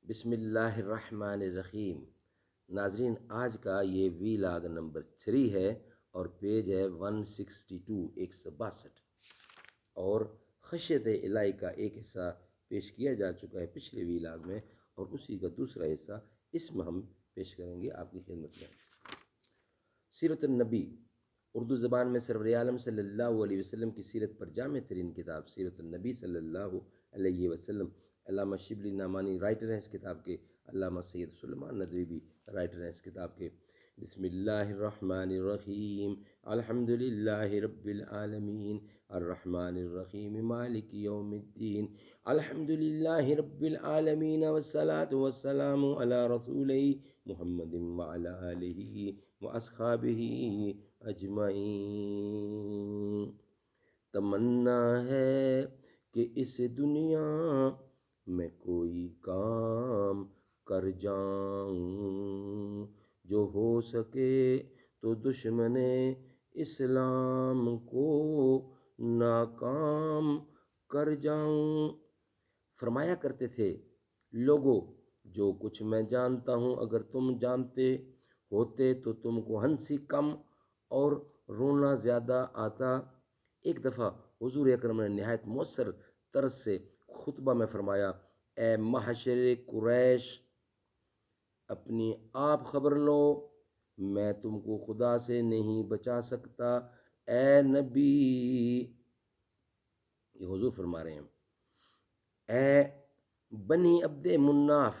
بسم اللہ الرحمن الرحیم۔ ناظرین، آج کا یہ ویلاگ نمبر 3 ہے اور پیج ہے 162 162، اور خشیت الہی کا ایک حصہ پیش کیا جا چکا ہے پچھلے ویلاگ میں، اور اسی کا دوسرا حصہ اس میں ہم پیش کریں گے آپ کی خدمت میں۔ سیرت النبی اردو زبان میں سرور عالم صلی اللہ علیہ وسلم کی سیرت پر جامع ترین کتاب سیرت النبی صلی اللہ علیہ وسلم۔ علامہ شبلی نعمانی رائٹر ہیں اس کتاب کے، علامہ سید سلیمان ندوی بھی رائٹر ہیں اس کتاب کے۔ بسم اللہ الرحمن الرحیم، الحمد للہ رب العالمین، الرحمن الرحیم، مالک یوم الدین، الحمد للہ رب العالمین، والصلاة والسلام علی رسولہ محمد وعلی آلہ واصحابہ اجمعین۔ تمنا ہے کہ اس دنیا میں کوئی کام کر جاؤں، جو ہو سکے تو دشمن اسلام کو ناکام کر جاؤں۔ فرمایا کرتے تھے، لوگو جو کچھ میں جانتا ہوں اگر تم جانتے ہوتے تو تم کو ہنسی کم اور رونا زیادہ آتا۔ ایک دفعہ حضور اکرم نے نہایت مؤثر طرز سے خطبہ میں فرمایا، اے محشر قریش، اپنی آپ خبر لو، میں تم کو خدا سے نہیں بچا سکتا۔ اے نبی، یہ حضور فرما رہے ہیں، اے بنی عبد مناف،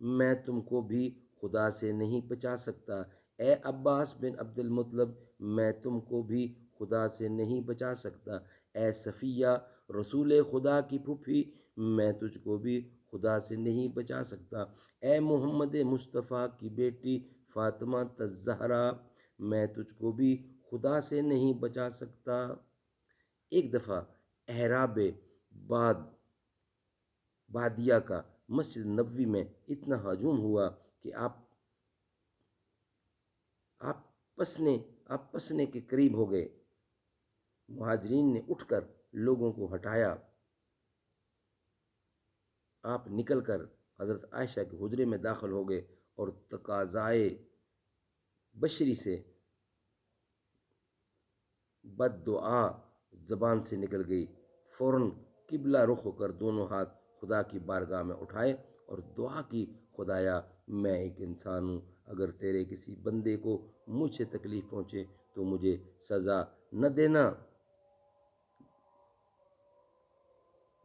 میں تم کو بھی خدا سے نہیں بچا سکتا۔ اے عباس بن عبد المطلب، میں تم کو بھی خدا سے نہیں بچا سکتا۔ اے صفیہ رسول خدا کی پھوپھی، میں تجھ کو بھی خدا سے نہیں بچا سکتا۔ اے محمد مصطفیٰ کی بیٹی فاطمہ الزہرا، میں تجھ کو بھی خدا سے نہیں بچا سکتا۔ ایک دفعہ احراب بادیہ کا مسجد نبوی میں اتنا ہجوم ہوا کہ آپ پسنے کے قریب ہو گئے۔ مہاجرین نے اٹھ کر لوگوں کو ہٹایا۔ آپ نکل کر حضرت عائشہ کے حجرے میں داخل ہو گئے اور تقاضائے بشری سے بد دعا زبان سے نکل گئی۔ فوراً قبلہ رخ ہو کر دونوں ہاتھ خدا کی بارگاہ میں اٹھائے اور دعا کی، خدایا میں ایک انسان ہوں، اگر تیرے کسی بندے کو مجھ سے تکلیف پہنچے تو مجھے سزا نہ دینا۔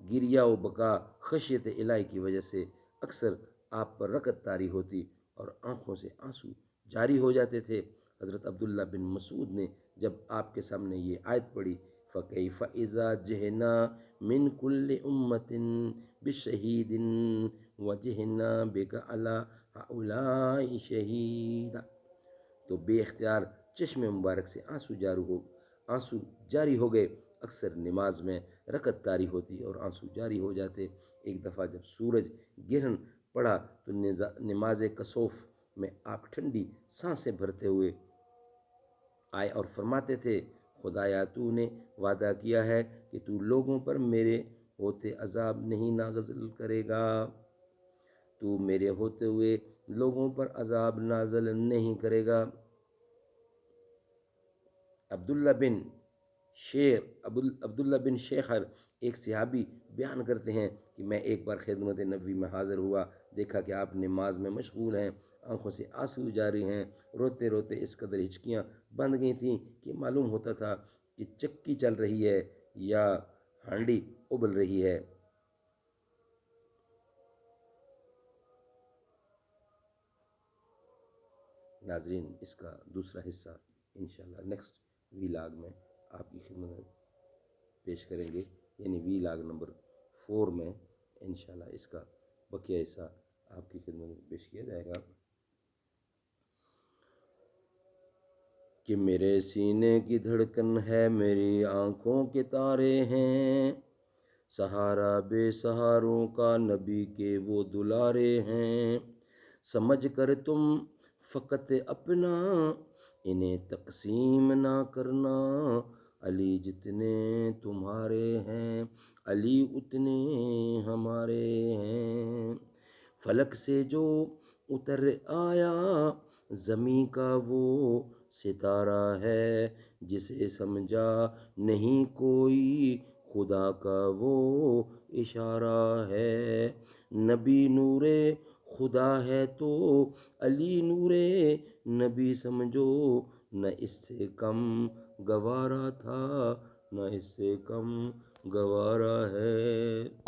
گریہ و بکا خشیت الہی کی وجہ سے اکثر آپ پر رکت طاری ہوتی اور آنکھوں سے آنسو جاری ہو جاتے تھے۔ حضرت عبداللہ بن مسعود نے جب آپ کے سامنے یہ آیت پڑھی، فَكَيْفَ إِذَا جِئْنَا مِنْ كُلِّ أُمَّةٍ بِشَهِيدٍ وَجِئْنَا بِكَ عَلَىٰ هَؤُلَاءِ شَهِيدًا، تو بے اختیار چشم مبارک سے آنسو جاری ہو گئے۔ اکثر نماز میں رکت طاری ہوتی اور آنسو جاری ہو جاتے۔ ایک دفعہ جب سورج گرہن پڑا تو نماز کسوف میں آپ ٹھنڈی سانسیں بھرتے ہوئے آئے اور فرماتے تھے، خدایا تو نے وعدہ کیا ہے کہ تو لوگوں پر میرے ہوتے عذاب نہیں نازل کرے گا، تو میرے ہوتے ہوئے لوگوں پر عذاب نازل نہیں کرے گا۔ عبداللہ بن شیخر ایک صحابی بیان کرتے ہیں کہ میں ایک بار خدمت نبوی میں حاضر ہوا، دیکھا کہ آپ نماز میں مشغول ہیں، آنکھوں سے آنسو جاری ہیں، روتے روتے اس قدر ہچکیاں بندھ گئی تھیں کہ معلوم ہوتا تھا کہ چکی چل رہی ہے یا ہانڈی ابل رہی ہے۔ ناظرین، اس کا دوسرا حصہ انشاءاللہ نیکسٹ ویلاگ میں آپ کی خدمت میں پیش کریں گے، یعنی ویلاگ نمبر 4 میں انشاءاللہ اس کا بقیہ حصہ آپ کی خدمت میں پیش کیا جائے گا۔ کہ میرے سینے کی دھڑکن ہے، میری آنکھوں کے تارے ہیں، سہارا بے سہاروں کا نبی کے وہ دلارے ہیں، سمجھ کر تم فقط اپنا انہیں تقسیم نہ کرنا، علی جتنے تمہارے ہیں علی اتنے ہمارے ہیں، فلک سے جو اتر آیا زمیں کا وہ ستارہ ہے، جسے سمجھا نہیں کوئی خدا کا وہ اشارہ ہے۔ نبی نور خدا ہے تو علی نور نبی سمجھو، نہ اس سے کم گوارا تھا، نہ اس سے کم گوارا ہے۔